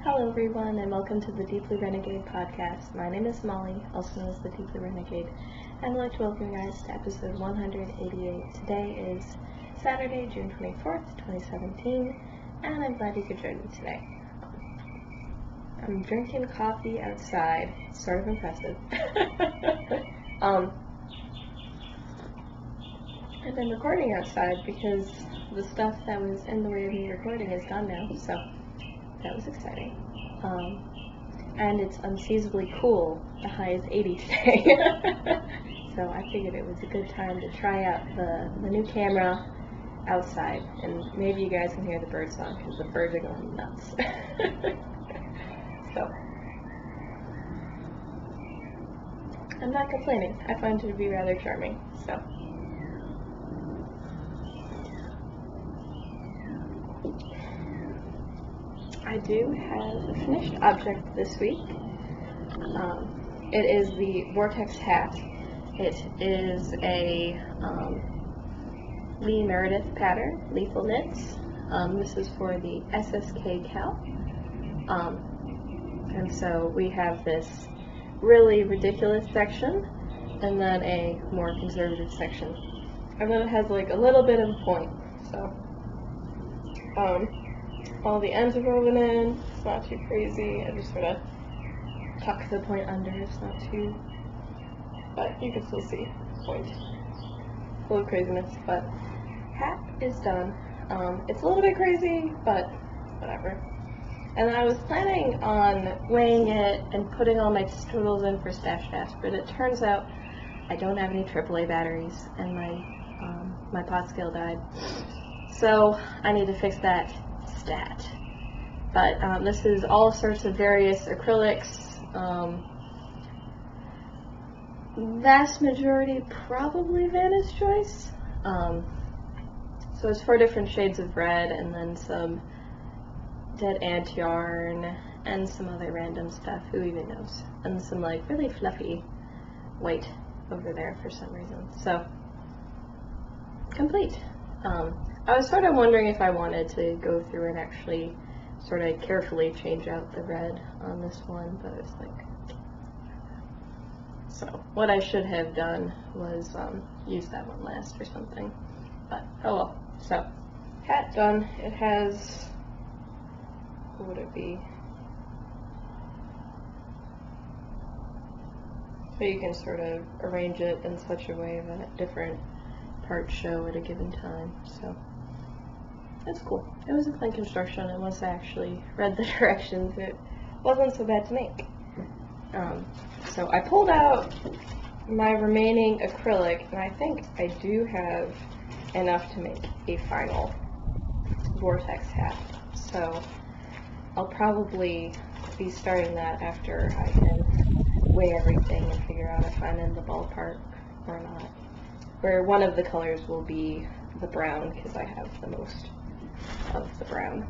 Hello everyone, and welcome to the Deeply Renegade podcast. My name is Molly, also known as the Deeply Renegade, and I'd like to welcome you guys to episode 188. Today is Saturday, June 24th, 2017, and I'm glad you could join me today. I'm drinking coffee outside. It's sort of impressive. And I'm recording outside because the stuff that was in the way of me recording is gone now, so that was exciting. And it's unseasonably cool. The high is 80 today. So I figured it was a good time to try out the new camera outside. And maybe you guys can hear the birdsong because the birds are going nuts. So I'm not complaining. I find it to be rather charming. So I do have a finished object this week. It is the Vortex hat. It is a Lee Meredith pattern, Lethal Knits. This is for the SSK Cal. And so we have this really ridiculous section and then a more conservative section. And then it has like a little bit of a point. So all the ends are woven in, it's not too crazy. I just sort of tuck the point under, it's not too, but you can still see the point. A little craziness, but hat is done. It's a little bit crazy, but whatever. And I was planning on weighing it and putting all my totals in for Stash Dash, but it turns out I don't have any AAA batteries, and my pot scale died. So I need to fix that stat. But this is all sorts of various acrylics. Vast majority probably Vanna's Choice. So it's 4 different shades of red and then some dead ant yarn and some other random stuff, who even knows, and some like really fluffy white over there for some reason. So complete. I was sort of wondering if I wanted to go through and actually sort of carefully change out the red on this one, but it's like, so what I should have done was use that one last or something, but oh well. So hat done. It has, what would it be? So you can sort of arrange it in such a way that different parts show at a given time, so that's cool. It was a plain construction, and once I actually read the directions, it wasn't so bad to make. So I pulled out my remaining acrylic, and I think I do have enough to make a final Vortex hat. So I'll probably be starting that after I can weigh everything and figure out if I'm in the ballpark or not. Where one of the colors will be the brown, because I have the most of the brown,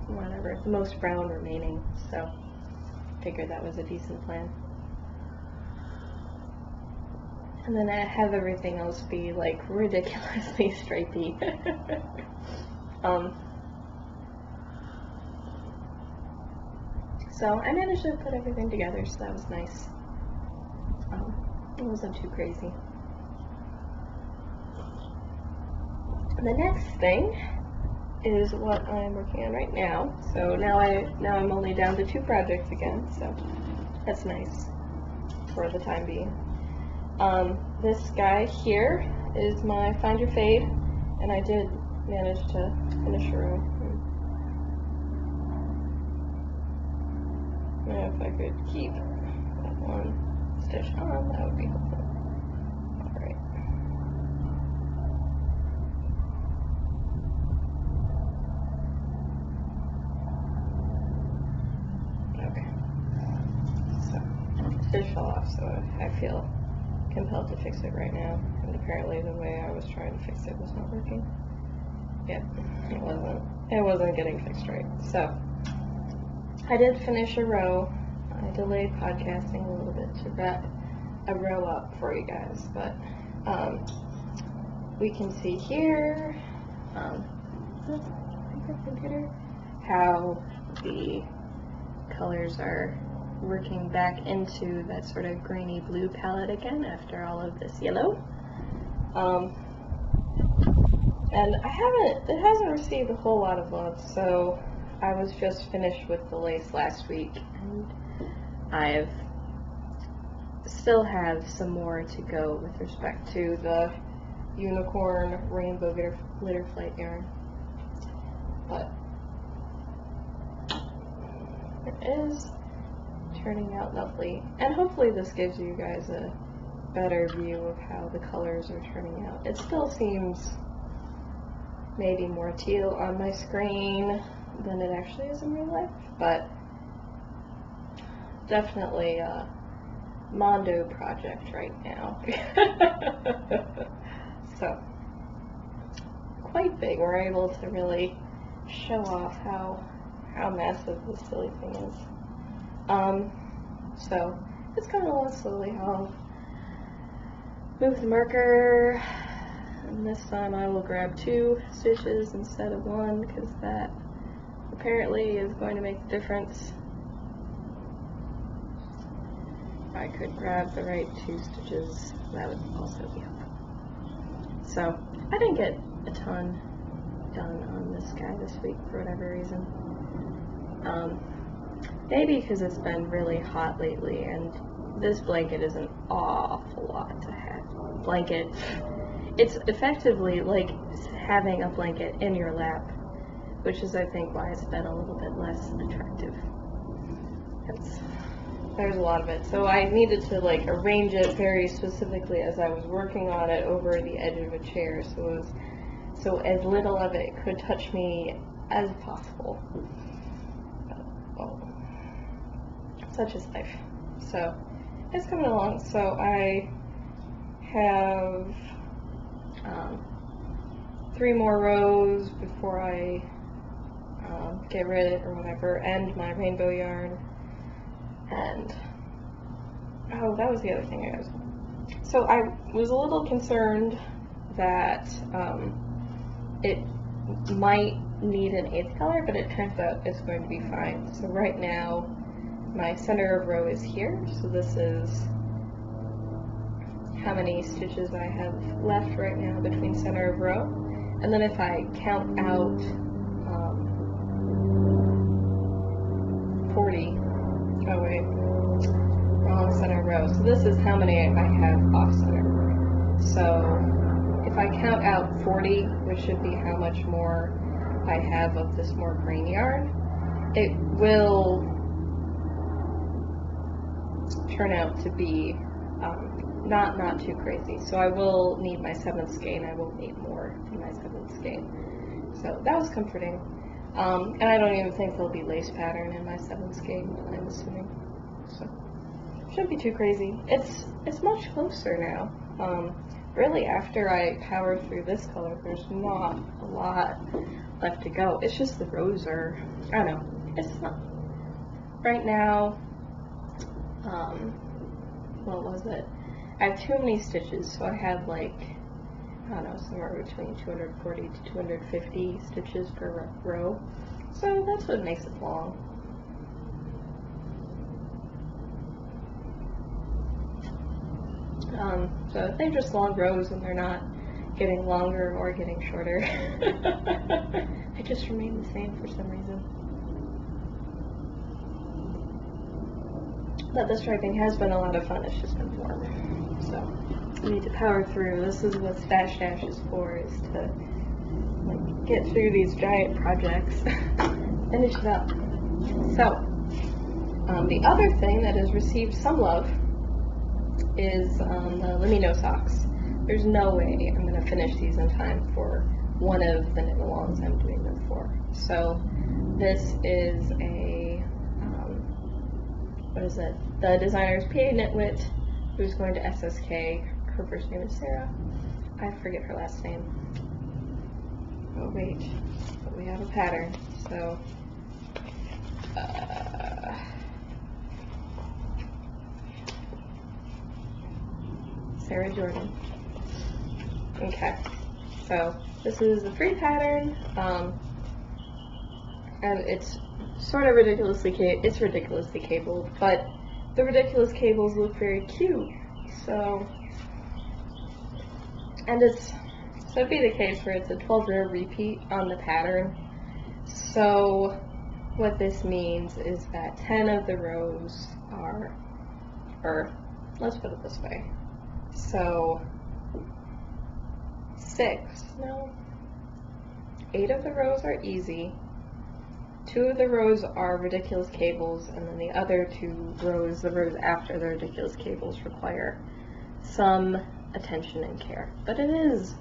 whatever, the most brown remaining, so figured that was a decent plan. And then I have everything else be like ridiculously stripey. So I managed to put everything together, so that was nice. It wasn't too crazy. The next thing is what I'm working on right now. So now I'm only down to 2 projects again, so that's nice for the time being. This guy here is my Find Your Fade, and I did manage to finish a row. Now if I could keep that one stitch on, that would be helpful. Alright. Okay. So, stitch fell off, so I feel compelled to fix it right now. And apparently the way I was trying to fix it was not working. Yeah, it wasn't getting fixed right. So, I did finish a row. I delayed podcasting a little bit to wrap a row up for you guys, but we can see here how the colors are working back into that sort of grainy blue palette again after all of this yellow. And it hasn't received a whole lot of love, so I was just finished with the lace last week, and I've still have some more to go with respect to the unicorn rainbow glitter flight yarn. But it is turning out lovely, and hopefully this gives you guys a better view of how the colors are turning out. It still seems maybe more teal on my screen than it actually is in real life, but definitely a Mondo project right now. So quite big. We're able to really show off how massive this silly thing is. So it's coming along slowly. I'll move the marker, and this time I will grab 2 stitches instead of 1, because that apparently is going to make the difference. If I could grab the right 2 stitches, that would also be helpful. So I didn't get a ton done on this guy this week for whatever reason. Maybe because it's been really hot lately, and this blanket is an awful lot to have. Blanket, it's effectively like having a blanket in your lap, which is, I think, why it's been a little bit less attractive. There's a lot of it, so I needed to like arrange it very specifically as I was working on it over the edge of a chair, so as little of it could touch me as possible. Well, such is life. So it's coming along. So I have 3 more rows before I get rid or whatever, end my rainbow yarn. And oh, that was the other thing I was. So I was a little concerned that it might need an 8th color, but it turns out it's going to be fine. So right now my center of row is here, so this is how many stitches I have left right now between center of row. And then if I count out 40, oh wait, wrong center row. So this is how many I have off center. So if I count out 40, which should be how much more I have of this more green yarn, it will turn out to be not too crazy. So I will need my 7th skein. I will need more than my 7th skein. So that was comforting. And I don't even think there'll be lace pattern in my 7th skein, I'm assuming. So shouldn't be too crazy. It's much closer now. Really, after I power through this color, there's not a lot left to go. It's just the rows are, I don't know, it's not. Right now, what was it? I have too many stitches, so I have like, I don't know, somewhere between 240 to 250 stitches per row. So that's what makes it long. So they're just long rows and they're not getting longer or getting shorter. They just remain the same for some reason. But the striping has been a lot of fun, it's just been warm. So I need to power through. This is what Stash Dash is for, is to like get through these giant projects, finish it up. So the other thing that has received some love is the Let Me Know socks. There's no way I'm going to finish these in time for one of the knit-alongs I'm doing them for. So this is a, what is it? The designer's PA Knitwit, who's going to SSK. Her first name is Sarah. I forget her last name. Oh wait, but we have a pattern. So Sarah Jordan. Okay, so this is the free pattern, and it's sort of ridiculously it's ridiculously cabled, but the ridiculous cables look very cute. So, and it'd be the case where it's a 12-row repeat on the pattern. So what this means is that 10 of the rows are, or let's put it this way. So 8 of the rows are easy, 2 of the rows are ridiculous cables, and then the other 2 rows, the rows after the ridiculous cables, require some attention and care. But it is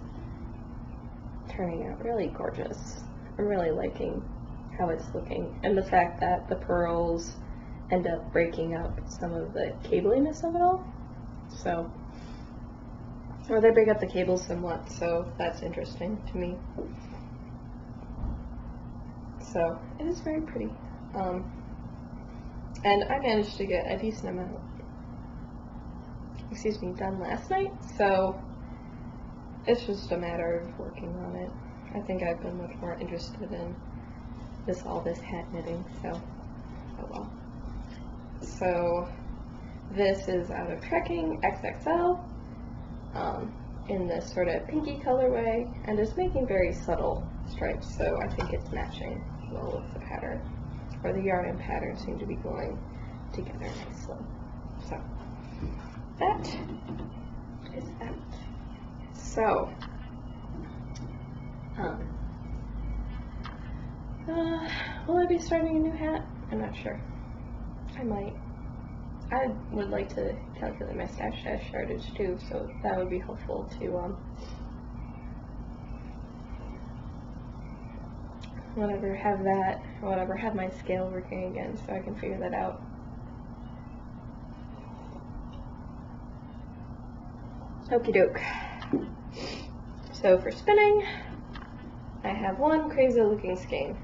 turning out really gorgeous. I'm really liking how it's looking, and the fact that the pearls end up breaking up some of the cabliness of it all. So, or they break up the cables somewhat, so that's interesting to me. So, it is very pretty. And I managed to get a decent amount, done last night, so it's just a matter of working on it. I think I've been much more interested in all this hat knitting, so, oh well. So, this is out of Trekking XXL, in this sort of pinky colorway, and is making very subtle stripes, so I think it's matching well with the pattern, or the yarn and pattern seem to be going together nicely. So, that is that. So, will I be starting a new hat? I'm not sure. I might. I would like to calculate my stash yardage too, so that would be helpful to have my scale working again, so I can figure that out. Okie doke. So for spinning, I have one crazy looking skein.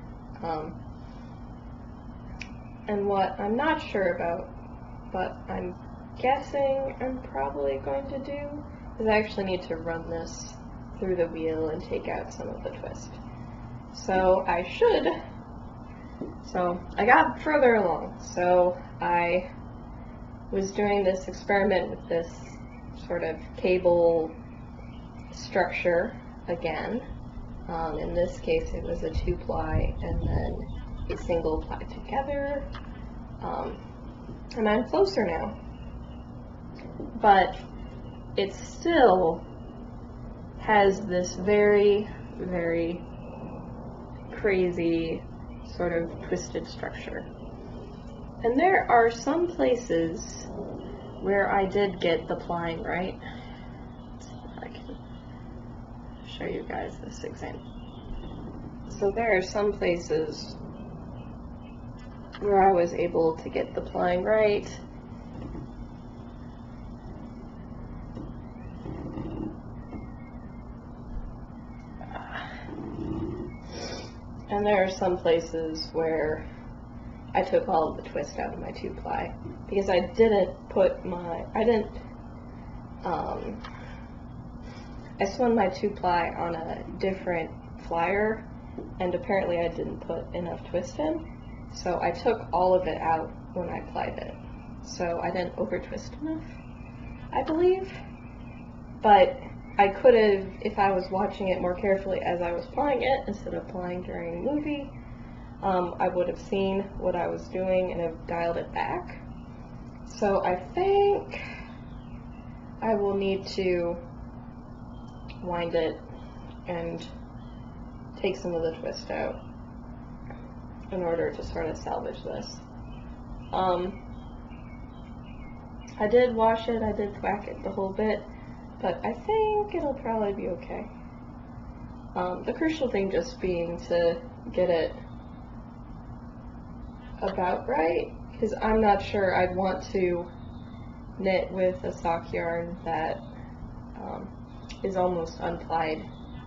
And what I'm not sure about, but I'm guessing I'm probably going to do, is I actually need to run this through the wheel and take out some of the twist. So I should. So I got further along. So I was doing this experiment with this sort of cable structure again. In this case it was a 2-ply and then a single ply together. And I'm closer now. But it still has this very, very crazy sort of twisted structure. And there are some places where I did get the plying right. Let's see if I can show you guys this example. So there are some places where I was able to get the plying right. And there are some places where I took all of the twist out of my 2-ply because I spun my 2-ply on a different flyer, and apparently I didn't put enough twist in, so I took all of it out when I plied it. So I didn't over twist enough, I believe, but I could have, if I was watching it more carefully as I was plying it instead of plying during the movie, I would have seen what I was doing and have dialed it back. So I think I will need to wind it and take some of the twist out in order to sort of salvage this. I did wash it, I did thwack it the whole bit, but I think it'll probably be okay. The crucial thing just being to get it about right, because I'm not sure I'd want to knit with a sock yarn that is almost unplied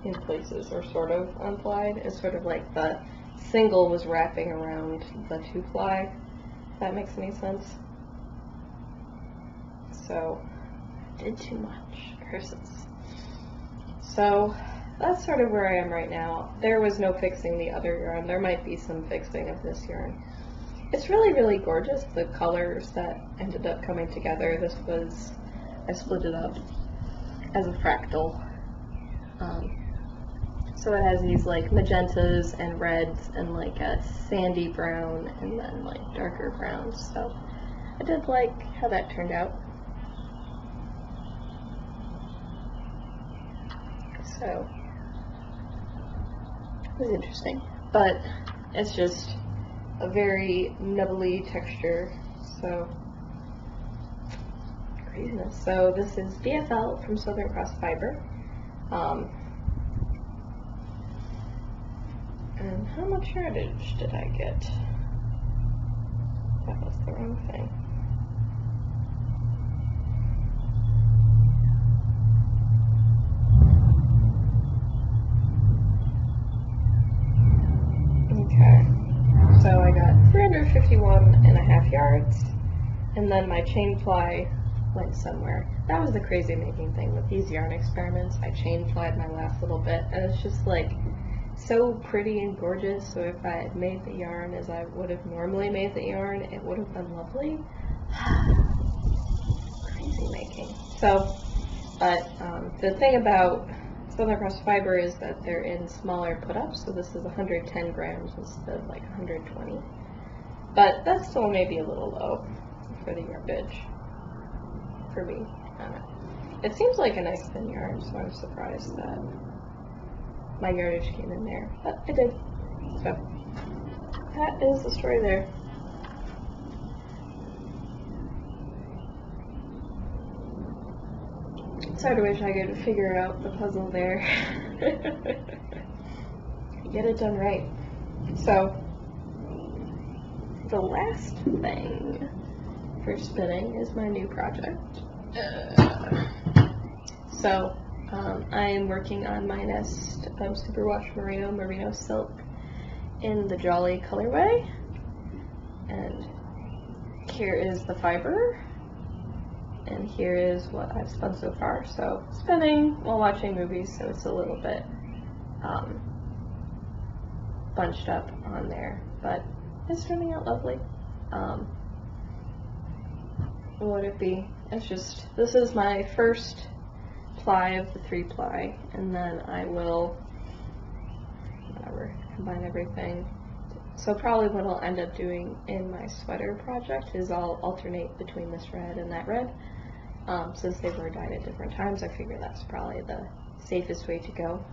in places, or sort of unplied. It's sort of like the single was wrapping around the 2-ply, if that makes any sense. So, I did too much, curses. So, that's sort of where I am right now. There was no fixing the other yarn. There might be some fixing of this yarn. It's really, really gorgeous, the colors that ended up coming together. This was, I split it up as a fractal. So it has these like magentas and reds and like a sandy brown and then like darker browns. So I did like how that turned out. So it was interesting, but it's just a very nubbly texture, so craziness. So this is BFL from Southern Cross Fiber. And how much yardage did I get? That was the wrong thing. Okay, so I got 351.5 yards, and then my chain ply went somewhere. That was the crazy making thing with these yarn experiments. I chain plied my last little bit, and it's just like so pretty and gorgeous. So if I had made the yarn as I would have normally made the yarn, it would have been lovely. Crazy making. So, but the thing about Southern Cross Fiber is that they're in smaller put-ups, so this is 110 grams instead of like 120. But that's still maybe a little low for the yardage for me. It seems like a nice thin yarn, so I'm surprised that my yardage came in there, but it did. So that is the story there. So I wish I could figure out the puzzle there. Get it done right. So the last thing for spinning is my new project. So I am working on my nest of Superwash Merino Silk in the Jolly colorway, and here is the fiber, and here is what I've spun so far. So spinning while watching movies, so it's a little bit bunched up on there, but it's turning out lovely. What would it be? It's just, this is my first ply of the 3-ply, and then I will, combine everything. So probably what I'll end up doing in my sweater project is I'll alternate between this red and that red. Since they were dyed at different times, I figure that's probably the safest way to go.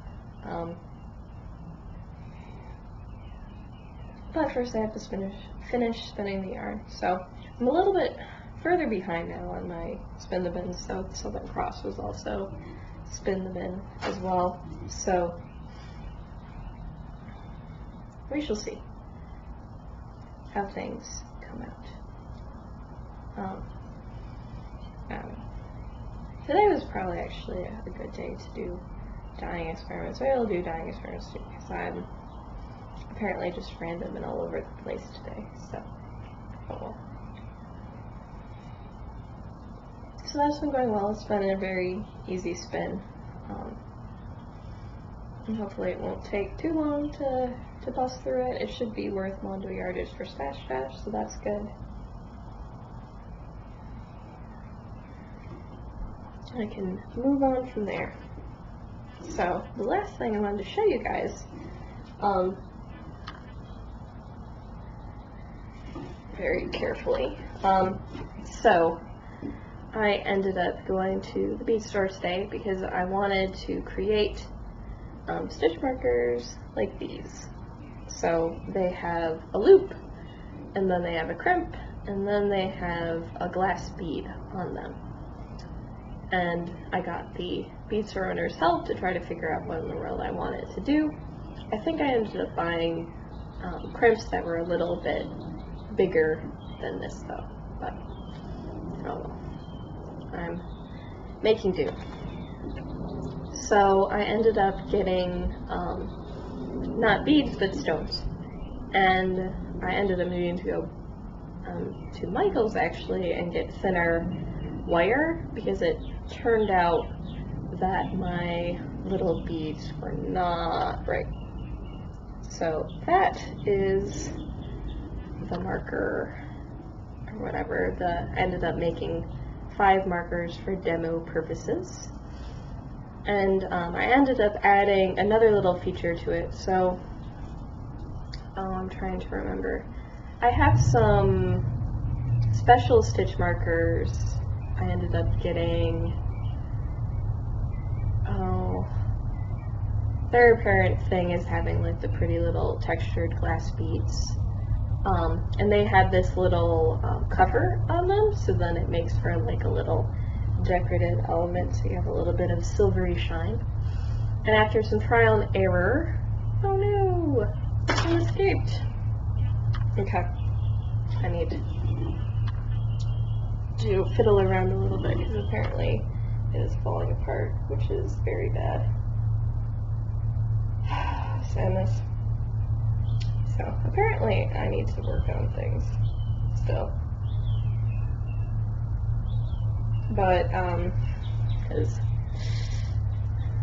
But first I have to finish spinning the yarn. So I'm a little bit further behind now on my spin the bin, so Southern Cross was also spin the bin as well. So we shall see how things come out. I don't know. Today was probably actually a good day to do dyeing experiments. Maybe I'll do dyeing experiments too, because I'm apparently just random and all over the place today. So, oh well. So that's been going well. It's been a very easy spin. And hopefully it won't take too long to bust through it. It should be worth Mondo yardage for Stash Dash, so that's good. I can move on from there. So the last thing I wanted to show you guys, very carefully. So I ended up going to the bead store today because I wanted to create stitch markers like these. So they have a loop, and then they have a crimp, and then they have a glass bead on them. And I got the bead store owner's help to try to figure out what in the world I wanted to do. I think I ended up buying crimps that were a little bit bigger than this though, but oh well. I'm making do. So I ended up getting not beads but stones, and I ended up needing to go to Michael's actually and get thinner wire because it turned out that my little beads were not right. So that is the marker or whatever. I ended up making 5 markers for demo purposes. And I ended up adding another little feature to it. So I'm trying to remember. I have some special stitch markers. I ended up getting, their apparent thing is having like the pretty little textured glass beads. And they had this little cover on them, so then it makes for like a little decorative element, so you have a little bit of silvery shine. And after some trial and error, oh no, I escaped. Okay, I need to fiddle around a little bit because apparently it is falling apart, which is very bad. Sadness. So apparently I need to work on things still. But, because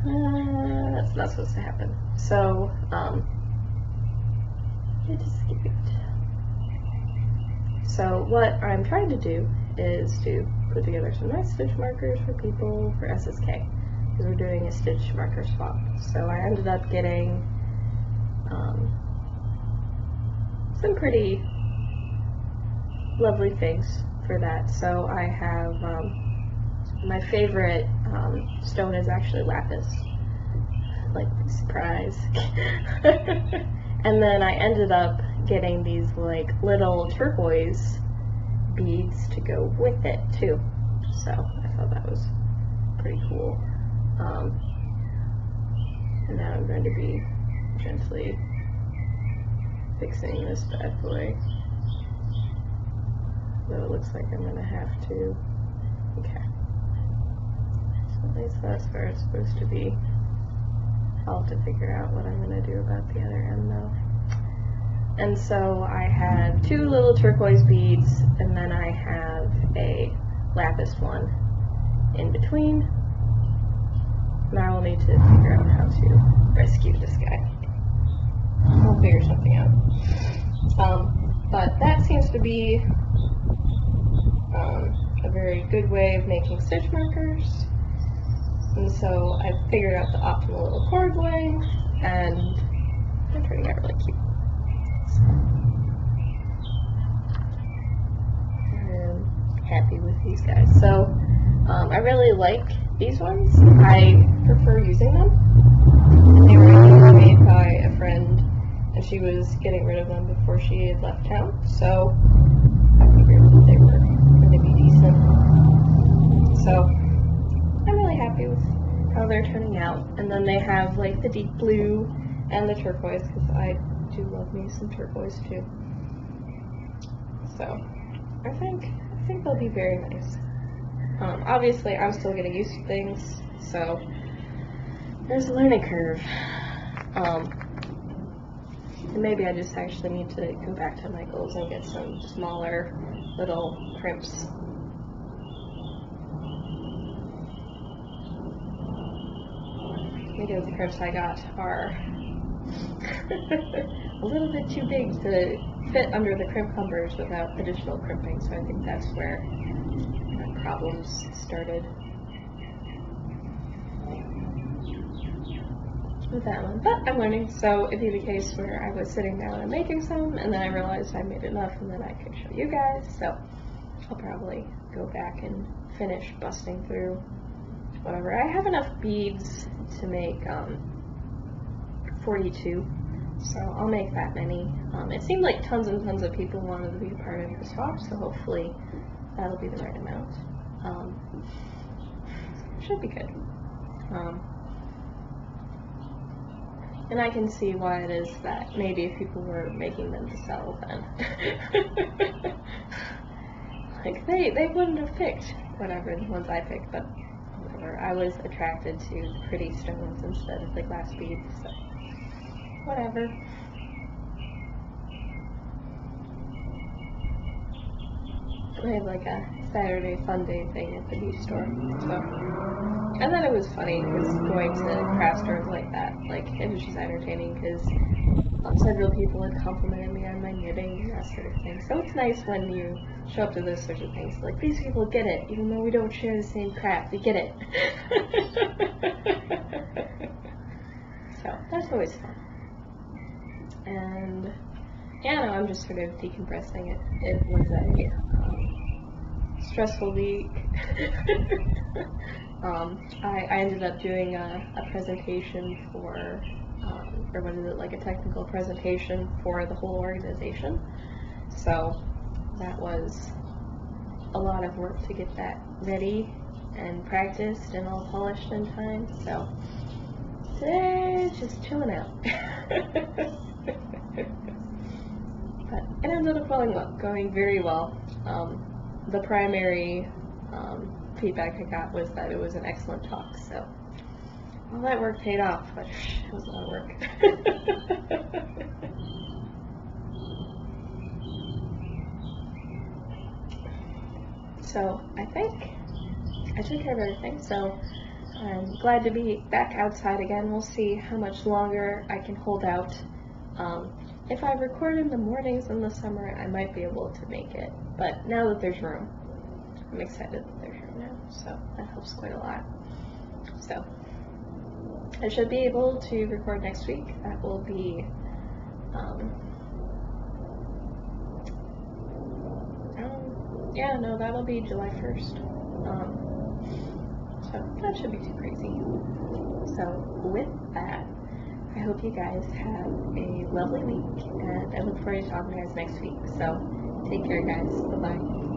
that's not supposed to happen. So, it escaped. So what I'm trying to do is to put together some nice stitch markers for people for SSK, because we're doing a stitch marker swap. So I ended up getting some pretty lovely things for that. So I have my favorite stone is actually lapis, like surprise. And then I ended up getting these like little turquoise beads to go with it too. So I thought that was pretty cool. And now I'm going to be gently fixing this bad boy. Though it looks like I'm going to have to. Okay. So at least that's where it's supposed to be. I'll have to figure out what I'm going to do about the other end though. And so I have 2 little turquoise beads, and then I have a lapis one in between. Now I'll need to figure out how to rescue this guy. We'll figure something out. But that seems to be a very good way of making stitch markers. And so I figured out the optimal little cord length, and they're turning out really cute. I'm happy with these guys. So I really like these ones. I prefer using them. And they were made by a friend, and she was getting rid of them before she had left town. So I figured that they were going to be decent. So I'm really happy with how they're turning out. And then they have like the deep blue and the turquoise, because I do love me some turquoise too. So I think they'll be very nice. Obviously I'm still getting used to things, so there's a learning curve. And maybe I just actually need to go back to Michael's and get some smaller little crimps. Because the crimps I got are a little bit too big to fit under the crimp cumbers without additional crimping, so I think that's where my problems started with that one. But I'm learning, so it'd be the case where I was sitting down and making some, and then I realized I made enough, and then I could show you guys, so I'll probably go back and finish busting through whatever. I have enough beads to make 42, so I'll make that many. It seemed like tons and tons of people wanted to be a part of the swap, so hopefully that'll be the right amount. Should be good. And I can see why it is that maybe if people were making them to sell, then like they wouldn't have picked whatever the ones I picked, but whatever. I was attracted to the pretty stones instead of the glass beads, so whatever. I had like a Saturday fun day thing at the beach store, so I thought it was funny because going to craft stores like that, like it was just entertaining because several people had complimented me on my knitting, that sort of thing. So it's nice when you show up to those sorts of things. Like, these people get it, even though we don't share the same crap. They get it. So that's always fun. And yeah, no, I'm just sort of decompressing. It was a stressful week. I ended up doing a presentation for, or what is it, like a technical presentation for the whole organization. So that was a lot of work to get that ready and practiced and all polished in time. So today, just chilling out. But it ended up going very well. The primary feedback I got was that it was an excellent talk, so all that work paid off, but it was a lot of work. So I think I took care of everything, so I'm glad to be back outside again. We'll see how much longer I can hold out. If I record in the mornings in the summer, I might be able to make it, but now that there's room, I'm excited that there's room now, so that helps quite a lot. So I should be able to record next week. That will be yeah, no, that'll be July 1st. So that should be too crazy. So with that, I hope you guys have a lovely week, and I look forward to talking to you guys next week. So take care, guys. Bye-bye.